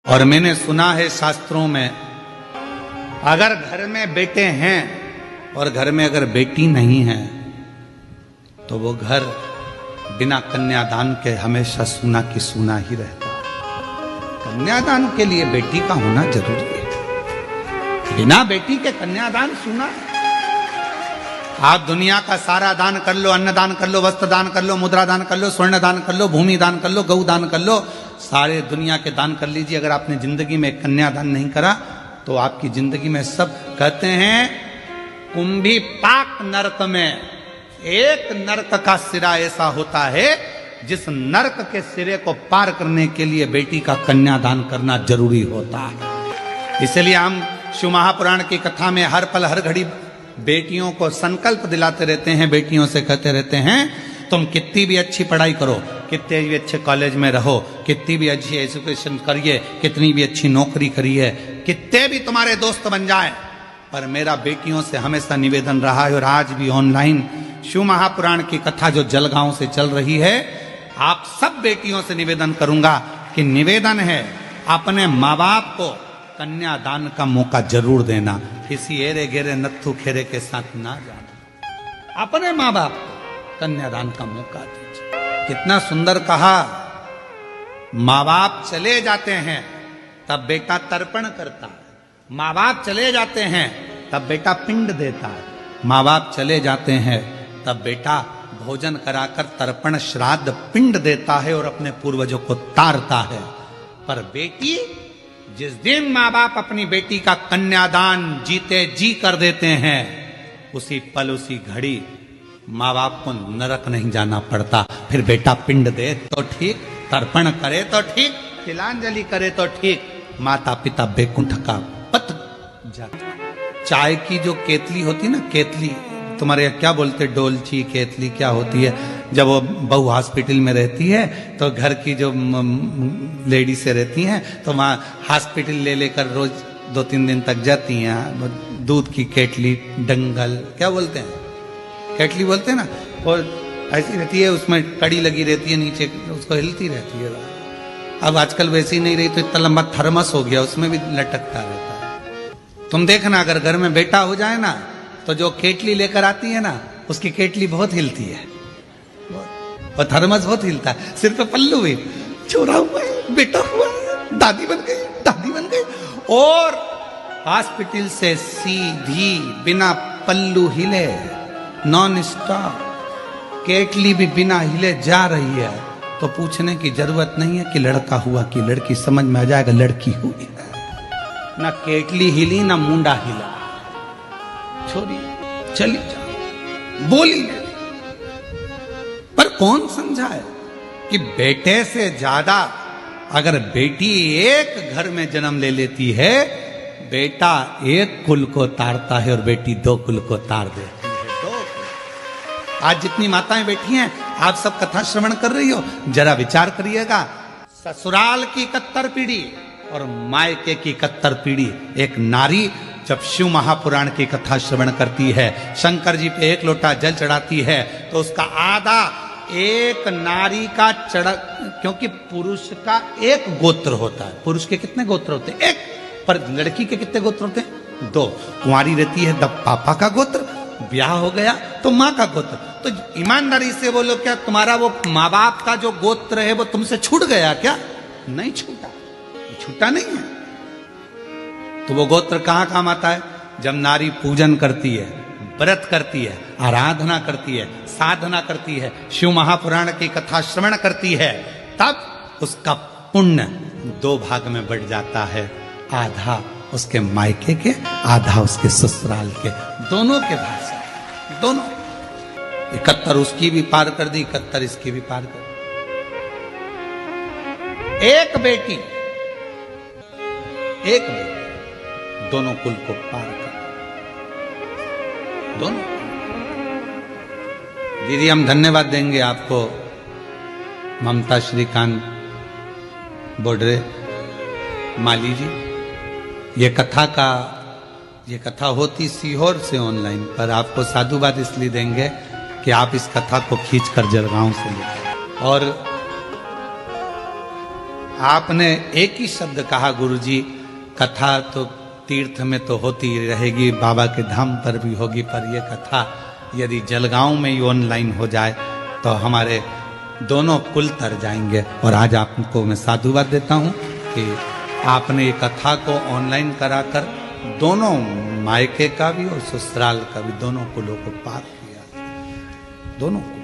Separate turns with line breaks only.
और मैंने सुना है शास्त्रों में, अगर घर में बेटे हैं और घर में अगर बेटी नहीं है तो वो घर बिना कन्यादान के हमेशा सूना की सूना ही रहता है। कन्यादान के लिए बेटी का होना जरूरी है, बिना बेटी के कन्यादान सूना। आप दुनिया का सारा दान कर लो, अन्न दान कर लो, वस्त्र दान कर लो, मुद्रा दान कर लो, स्वर्ण दान कर लो, भूमि दान कर लो, गौ दान कर लो, सारे दुनिया के दान कर लीजिए, अगर आपने जिंदगी में कन्यादान नहीं करा तो आपकी जिंदगी में सब कहते हैं कुंभी पाक नरक में एक नरक का सिरा ऐसा होता है जिस नरक के सिरे को पार करने के लिए बेटी का कन्यादान करना जरूरी होता है। इसलिए हम शिव महापुराण की कथा में हर पल हर घड़ी बेटियों को संकल्प दिलाते रहते हैं, बेटियों से कहते रहते हैं तुम कितनी भी अच्छी पढ़ाई करो, कितने भी अच्छे कॉलेज में रहो, कितनी भी अच्छी एजुकेशन करिए, कितनी भी अच्छी नौकरी करिए, कितने भी तुम्हारे दोस्त बन जाए, पर मेरा बेटियों से हमेशा निवेदन रहा है और आज भी ऑनलाइन शिव महापुराण की कथा जो जलगांव से चल रही है, आप सब बेटियों से निवेदन करूंगा कि निवेदन है अपने माँ बाप को कन्यादान का मौका जरूर देना, किसी एरे घेरे नत्थु खेरे के साथ ना जाना, अपने माँ बाप को कन्यादान का मौका दीजिए। कितना सुंदर कहा, माँ बाप चले जाते हैं तब बेटा तर्पण करता है, माँ बाप चले जाते हैं तब बेटा पिंड देता है, माँ बाप चले जाते हैं तब बेटा भोजन कराकर तर्पण श्राद्ध पिंड देता है और अपने पूर्वजों को तारता है। पर बेटी, जिस दिन माँ बाप अपनी बेटी का कन्यादान जीते जी कर देते हैं, उसी पल उसी घड़ी माँ बाप को नरक नहीं जाना पड़ता। फिर बेटा पिंड दे तो ठीक, तर्पण करे तो ठीक, तिलांजलि करे तो ठीक, माता पिता बैकुंठ का पत जाता। चाय की जो केतली होती ना, केतली तुम्हारे यहाँ क्या बोलते, डोलची केतली क्या होती है, जब वो बहू हॉस्पिटल में रहती है तो घर की जो लेडी से रहती हैं तो वहाँ हॉस्पिटल ले लेकर रोज 2-3 दिन तक जाती हैं, दूध की केतली, डंगल क्या बोलते हैं, केतली बोलते हैं ना, और ऐसी रहती है, उसमें कड़ी लगी रहती है नीचे, उसको हिलती रहती है। अब आजकल वैसी नहीं रही तो इतना लंबा थर्मस हो गया, उसमें भी लटकता रहता है। तुम देखना अगर घर में बेटा हो जाए ना तो जो केतली लेकर आती है ना, उसकी केतली बहुत हिलती है और थर्मस बहुत हिलता है। सिर पे पल्लू भी, छोरा हुआ है, बेटा हुआ है, दादी बन गई, दादी बन गई, और हॉस्पिटल से सीधी बिना पल्लू हिले नॉन स्टॉप केतली भी बिना हिले जा रही है, तो पूछने की जरूरत नहीं है कि लड़का हुआ कि लड़की, समझ में आ जाएगा लड़की हुई है। ना केतली हिली ना मुंडा हिला, छोरी चली जा, बोली नहीं। पर कौन समझाए कि बेटे से ज्यादा अगर बेटी एक घर में जन्म ले लेती है, बेटा एक कुल को तारता है और बेटी 2 कुल को तार देती है। आज जितनी माताएं बैठी हैं, आप सब कथा श्रवण कर रही हो, जरा विचार करिएगा, ससुराल की 71 पीढ़ी और मायके की 71 पीढ़ी। एक नारी जब शिव महापुराण की कथा श्रवण करती है, शंकर जी पे 1 लोटा जल चढ़ाती है, तो उसका आधा एक नारी का चढ़, क्योंकि पुरुष का एक गोत्र होता है, पुरुष के कितने गोत्र होते हैं, एक, पर लड़की के कितने गोत्र होते हैं, 2। कुंवारी रहती है तब पापा का गोत्र, ब्याह हो गया तो माँ का गोत्र। तो ईमानदारी से बोलो, क्या तुम्हारा वो माँ बाप का जो गोत्र है वो तुमसे छूट गया क्या? नहीं छूटा, छूटा नहीं है। तो वो गोत्र कहाँ काम आता है? जब नारी पूजन करती है, व्रत करती है, आराधना करती है, साधना करती है, शिव महापुराण की कथा श्रवण करती है, तब उसका पुण्य 2 भाग में बढ़ जाता है, आधा उसके मायके के, आधा उसके ससुराल के, दोनों के भाग से, दोनों। 71 उसकी भी पार कर दी, 71 इसकी भी पार कर दी। एक बेटी दोनों कुल को पार कर, दोनों। दीदी हम धन्यवाद देंगे आपको, ममता श्रीकांत बोडरे माली जी। ये कथा होती सीहोर से ऑनलाइन, पर आपको साधुवाद इसलिए देंगे कि आप इस कथा को खींचकर जलगांव से लेकर, और आपने एक ही शब्द कहा गुरुजी, कथा तो तीर्थ में तो होती रहेगी, बाबा के धाम पर भी होगी, पर यह कथा यदि जलगांव में ही ऑनलाइन हो जाए तो हमारे दोनों कुल तर जाएंगे। और आज आपको मैं साधुवाद देता हूं कि आपने ये कथा को ऑनलाइन कराकर दोनों मायके का भी और ससुराल का भी दोनों कुलों को पार किया, दोनों को।